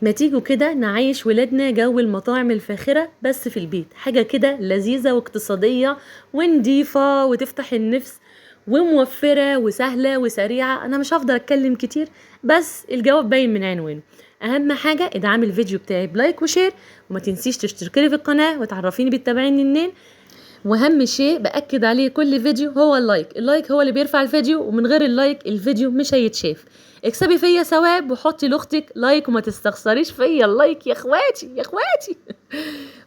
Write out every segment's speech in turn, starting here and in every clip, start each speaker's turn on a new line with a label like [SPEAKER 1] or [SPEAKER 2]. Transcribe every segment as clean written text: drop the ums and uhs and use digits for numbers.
[SPEAKER 1] ما تيجوا كده نعيش ولادنا جو المطاعم الفاخرة بس في البيت، حاجة كده لذيذة واقتصادية ونضيفة وتفتح النفس وموفرة وسهلة وسريعة. أنا مش هفضل أتكلم كتير، بس الجواب باين من عنوانه. أهم حاجة ادعمي الفيديو بتاعي بلايك وشير، وما تنسيش تشتركي في القناة وتعرفيني بتتابعيني منين. واهم شيء باكد عليه كل فيديو هو اللايك هو اللي بيرفع الفيديو، ومن غير اللايك الفيديو مش هيتشاف. اكسبي فيا ثواب وحطي لاختك لايك، وما تستخسريش فيا اللايك يا اخواتي يا اخواتي.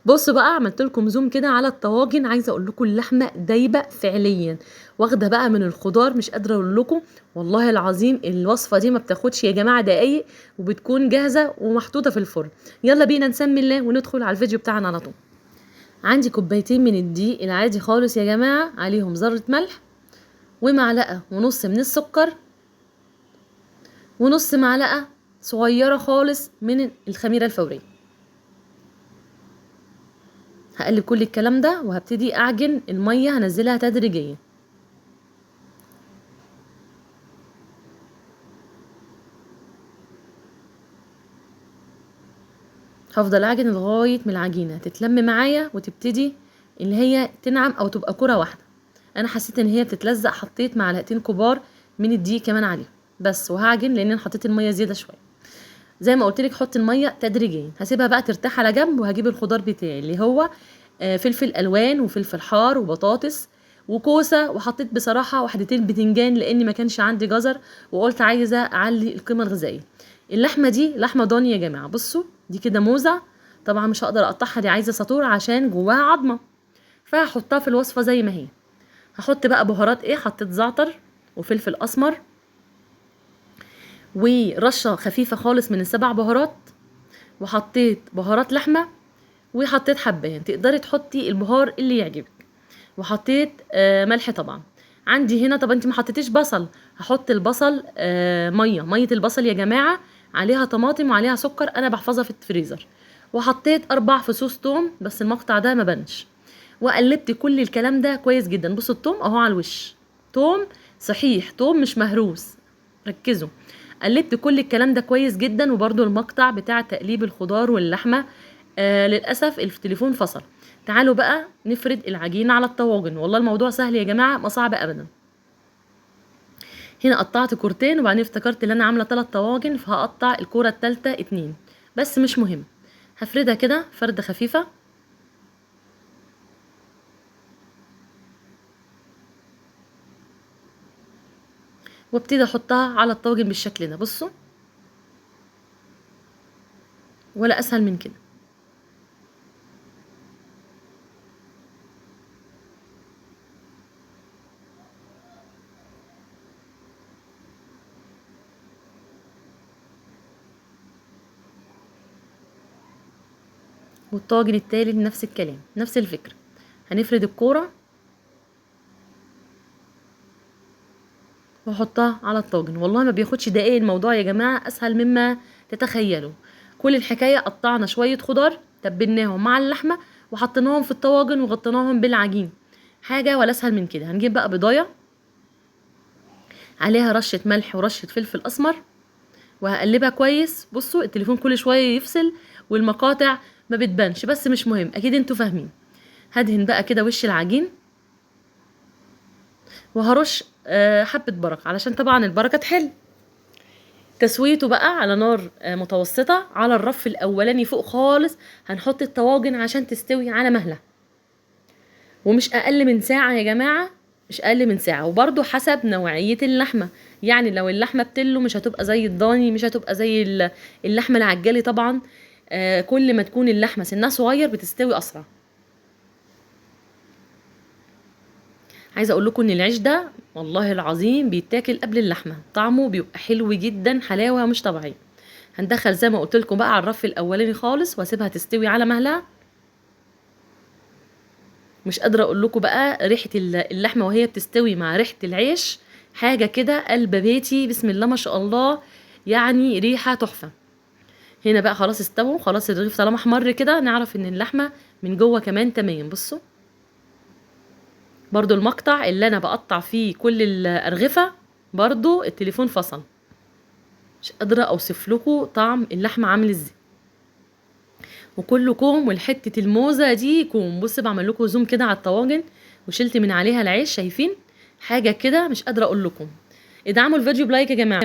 [SPEAKER 1] بصوا بقى، عملت لكم زوم كده على الطواجن. عايزه اقول لكم اللحمه دايبه فعليا، واخده بقى من الخضار، مش قادره اقول لكم والله العظيم. الوصفه دي ما بتاخدش يا جماعه دقايق، وبتكون جاهزه ومحطوطه في الفرن. يلا بينا نسمي الله وندخل على الفيديو بتاعنا على طول. عندي كوبايتين من الدقيق العادي خالص يا جماعة، عليهم ذرة ملح ومعلقة ونص من السكر ونص معلقة صغيرة خالص من الخميرة الفورية. هقلب كل الكلام ده وهبتدي اعجن المية، هنزلها تدريجيا. هفضل اعجن لغاية من العجينة تتلم معايا وتبتدي اللي هي تنعم او تبقى كرة واحدة. انا حسيت ان هي بتتلزق، حطيت معلقتين كبار من الدقيق كمان عليها بس، وهعجن لان انا حطيت المية زيادة شوية. زي ما قلت لك حطي الميه تدريجيا. هسيبها بقى ترتاح على جنب، وهجيب الخضار بتاعي اللي هو فلفل الوان وفلفل حار وبطاطس وكوسه، وحطيت بصراحه وحدتين بتنجان لان ما كانش عندي جزر، وقلت عايزه اعلي القيمه الغذائيه. اللحمه دي لحمه ضاني يا جماعه. بصوا دي كده موزه، طبعا مش هقدر اقطعها، دي عايزه ساطور عشان جواها عظمه، فهحطها في الوصفه زي ما هي. هحط بقى بهارات ايه، حطيت زعتر وفلفل اسمر ورشه خفيفه خالص من السبع بهارات، وحطيت بهارات لحمه، وحطيت حبهان، تقدري تحطي البهار اللي يعجبك، وحطيت ملح طبعا. عندي هنا، طب انت ما حطيتيش بصل، هحط البصل ميه البصل يا جماعه عليها طماطم وعليها سكر، انا بحفظها في الفريزر. وحطيت 4 فصوص توم، بس المقطع ده ما بنش. وقلبت كل الكلام ده كويس جدا. بصوا التوم اهو على الوش، توم صحيح، توم مش مهروس، ركزوا. قلبت كل الكلام ده كويس جدا. وبرده المقطع بتاع تقليب الخضار واللحمه للاسف التليفون فصل. تعالوا بقى نفرد العجينه على الطواجن. والله الموضوع سهل يا جماعه، ما صعب ابدا. هنا قطعت كورتين، وبعدين افتكرت ان انا عامله 3 طواجن، فهقطع الكوره الثالثه 2، بس مش مهم. هفردها كده فرده خفيفه، وابتدي احطها على الطاجن بالشكل ده. بصوا ولا اسهل من كده. والطاجن التالت نفس الكلام، نفس الفكره. هنفرد الكوره واحطها على الطاجن. والله ما بياخدش دقايق الموضوع يا جماعه، اسهل مما تتخيلوا. كل الحكايه قطعنا شويه خضار، تبلناهم مع اللحمه، وحطيناهم في الطواجن وغطيناهم بالعجين. حاجه ولا اسهل من كده. هنجيب بقى بضايه عليها رشه ملح ورشه فلفل اسمر، وهقلبها كويس. بصوا التليفون كل شويه يفصل والمقاطع ما بتبانش، بس مش مهم، اكيد انتوا فاهمين. هدهن بقى كده وش العجين، وهرش حبه بركه علشان طبعا البركه تحل. تسويته بقى على نار متوسطة. على الرف الأولاني فوق خالص هنحط الطواجن عشان تستوي على مهلها، ومش أقل من ساعة يا جماعة، مش أقل من ساعة. وبرضو حسب نوعية اللحمة، يعني لو اللحمة بتلو مش هتبقى زي الضاني، مش هتبقى زي اللحمة العجالي طبعا. كل ما تكون اللحمة سنها صغير بتستوي أسرع. عايزه اقول لكم ان العيش ده والله العظيم بيتاكل قبل اللحمه، طعمه بيبقى حلو جدا، حلاوه مش طبيعيه. هندخل زي ما قلت لكم بقى على الرف الاولاني خالص، واسيبها تستوي على مهلها. مش قادره اقول لكم بقى ريحه اللحمه وهي بتستوي مع ريحه العيش، حاجه كده قلب بيتي، بسم الله ما شاء الله، يعني ريحه تحفه. هنا بقى خلاص استووا، خلاص الرغيف طالما احمر كده نعرف ان اللحمه من جوه كمان تمام. بصوا برضو المقطع اللي انا بقطع فيه كل الارغفه برضو التليفون فصل، مش قادره اوصف لكم طعم اللحمه عامل ازاي. وكله كوم، والحته الموزه دي كوم. بص بعمل لكم زوم كده على الطواجن وشلت من عليها العيش، شايفين حاجه كده مش قادره اقول لكم. ادعموا الفيديو بلايك يا جماعه.